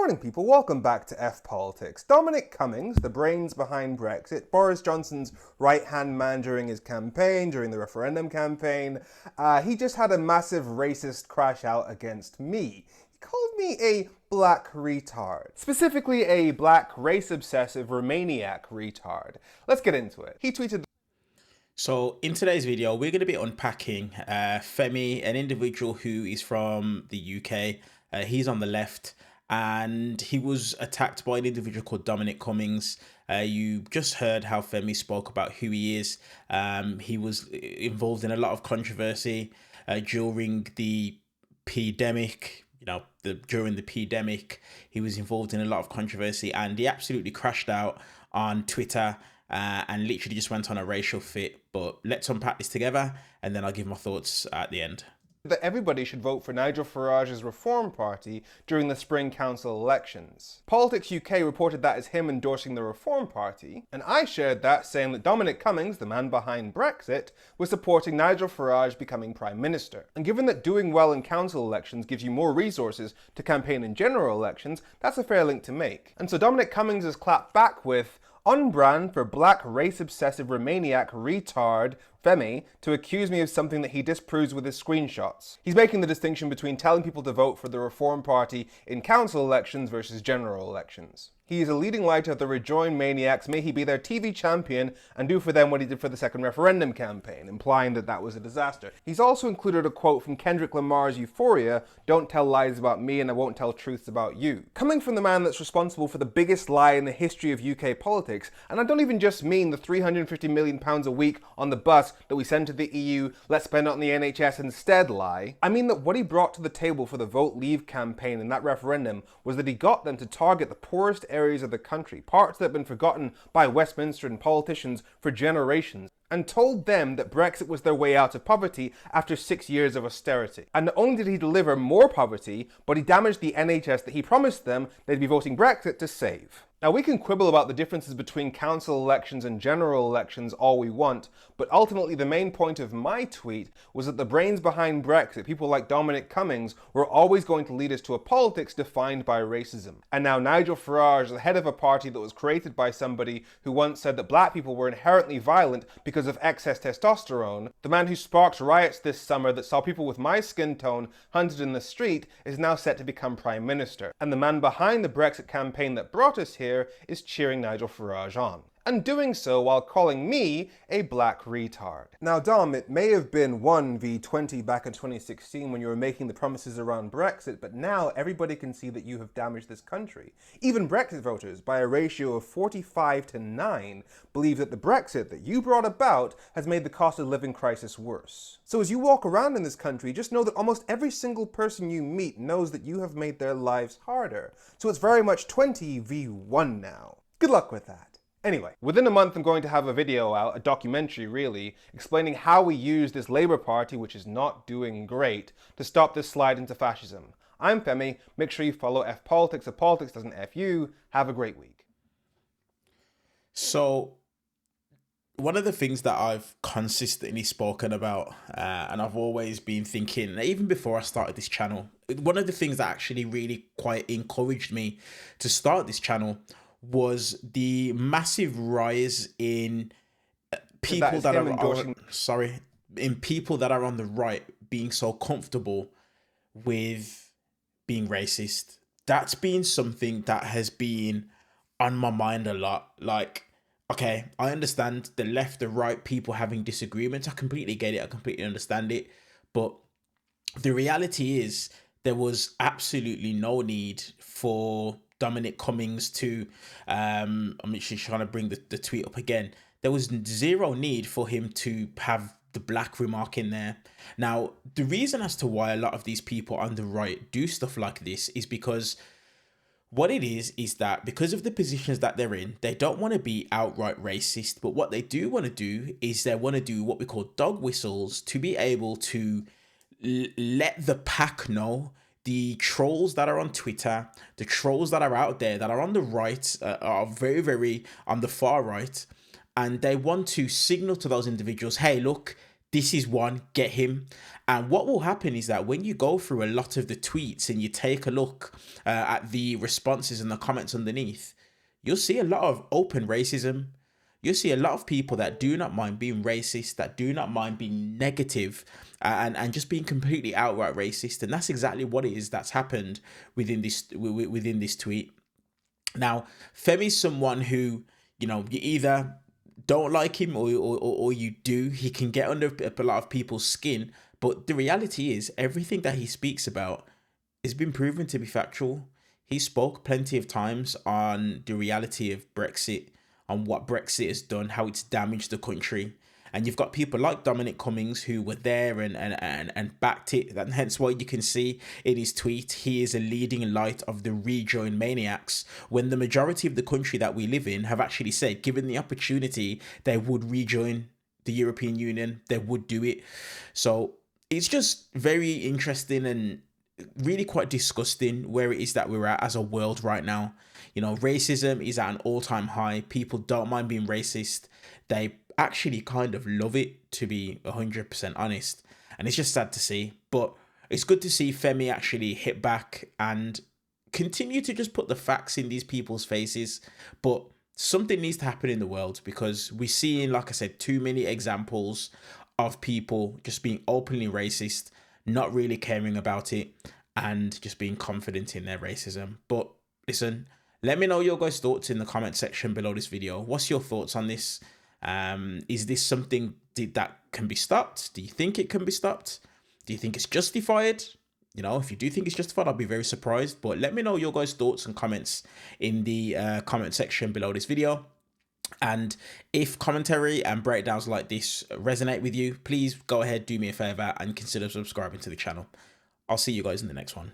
morning, people. Welcome back to F Politics. Dominic Cummings, the brains behind Brexit, Boris Johnson's right-hand man during his campaign, during the referendum campaign, he just had a massive racist crash out against me. He called me a black retard. Specifically, a black race-obsessive Romaniac retard. Let's get into it. He tweeted... So in today's video, we're going to be unpacking Femi, an individual who is from the UK. He's on the left, and he was attacked by an individual called Dominic Cummings. You just heard how Femi spoke about who he is. He was involved in a lot of controversy during the pandemic. During the pandemic, he was involved in a lot of controversy, and he absolutely crashed out on Twitter. And literally just went on a racial fit. But let's unpack this together, and then I'll give my thoughts at the end. That everybody should vote for Nigel Farage's Reform Party during the spring council elections. Politics UK reported that as him endorsing the Reform Party, and I shared that, saying that Dominic Cummings, the man behind Brexit, was supporting Nigel Farage becoming Prime Minister. And given that doing well in council elections gives you more resources to campaign in general elections, that's a fair link to make. And so Dominic Cummings has clapped back with, "On brand for black race-obsessive Romaniac retard Femi to accuse me of something that he disproves with his screenshots." He's making the distinction between telling people to vote for the Reform Party in council elections versus general elections. He is a leading light of the rejoin maniacs, may he be their TV champion, and do for them what he did for the second referendum campaign, implying that that was a disaster. He's also included a quote from Kendrick Lamar's Euphoria, "Don't tell lies about me and I won't tell truths about you." Coming from the man that's responsible for the biggest lie in the history of UK politics, and I don't even just mean the £350 million a week on the bus that we send to the EU, let's spend it on the NHS instead lie. I mean that what he brought to the table for the Vote Leave campaign in that referendum was that he got them to target the poorest areas of the country, parts that have been forgotten by Westminster and politicians for generations, and told them that Brexit was their way out of poverty after 6 years of austerity. And not only did he deliver more poverty, but he damaged the NHS that he promised them they'd be voting Brexit to save. Now, we can quibble about the differences between council elections and general elections all we want, but ultimately the main point of my tweet was that the brains behind Brexit, people like Dominic Cummings, were always going to lead us to a politics defined by racism. And now Nigel Farage, the head of a party that was created by somebody who once said that black people were inherently violent because of excess testosterone, the man who sparked riots this summer that saw people with my skin tone hunted in the street, is now set to become Prime Minister. And the man behind the Brexit campaign that brought us here is cheering Nigel Farage on, and doing so while calling me a black retard. Now Dom, it may have been 1v20 back in 2016 when you were making the promises around Brexit, but now everybody can see that you have damaged this country. Even Brexit voters, by a ratio of 45-9, believe that the Brexit that you brought about has made the cost of living crisis worse. So as you walk around in this country, just know that almost every single person you meet knows that you have made their lives harder. So it's very much 20v1 now. Good luck with that. Anyway, within a month I'm going to have a video out, a documentary really, explaining how we use this Labour Party, which is not doing great, to stop this slide into fascism. I'm Femi, make sure you follow F Politics if politics doesn't F you. Have a great week. So one of the things that I've consistently spoken about, and I've always been thinking, even before I started this channel, one of the things that actually really quite encouraged me to start this channel was the massive rise in people that are on the right being so comfortable with being racist. That's been something that has been on my mind a lot. Like, okay, I understand the left, the right, people having disagreements. I completely get it. I completely understand it. But the reality is there was absolutely no need for Dominic Cummings to, I'm actually trying to bring the tweet up again. There was zero need for him to have the black remark in there. Now, the reason as to why a lot of these people on the right do stuff like this is because what it is that because of the positions that they're in, they don't want to be outright racist, but what they do want to do is they want to do what we call dog whistles to be able to let the pack know, the trolls that are on Twitter, the trolls that are out there that are on the right, are very, very on the far right, and they want to signal to those individuals, hey, look, this is one, get him. And what will happen is that when you go through a lot of the tweets and you take a look at the responses and the comments underneath, you'll see a lot of open racism. You'll see a lot of people that do not mind being racist, that do not mind being negative, and just being completely outright racist. And that's exactly what it is that's happened within this tweet. Now, Femi's someone who, you know, you either don't like him or you do. He can get under a lot of people's skin, but the reality is everything that he speaks about has been proven to be factual. He spoke plenty of times on the reality of Brexit, on what Brexit has done, how it's damaged the country. And you've got people like Dominic Cummings who were there and backed it. And hence why you can see in his tweet, he is a leading light of the rejoin maniacs, when the majority of the country that we live in have actually said, given the opportunity, they would rejoin the European Union, they would do it. So it's just very interesting and really quite disgusting where it is that we're at as a world right now. You know, racism is at an all-time high. People don't mind being racist. They actually kind of love it, to be 100% honest. And it's just sad to see. But it's good to see Femi actually hit back and continue to just put the facts in these people's faces. But something needs to happen in the world, because we're seeing, like I said, too many examples of people just being openly racist, not really caring about it, and just being confident in their racism. But listen, let me know your guys' thoughts in the comment section below this video. What's your thoughts on this? Is this something that can be stopped? Do you think it can be stopped? Do you think it's justified? You know, if you do think it's justified, I'll be very surprised. But let me know your guys' thoughts and comments in the comment section below this video. And if commentary and breakdowns like this resonate with you, please go ahead, do me a favor and consider subscribing to the channel. I'll see you guys in the next one.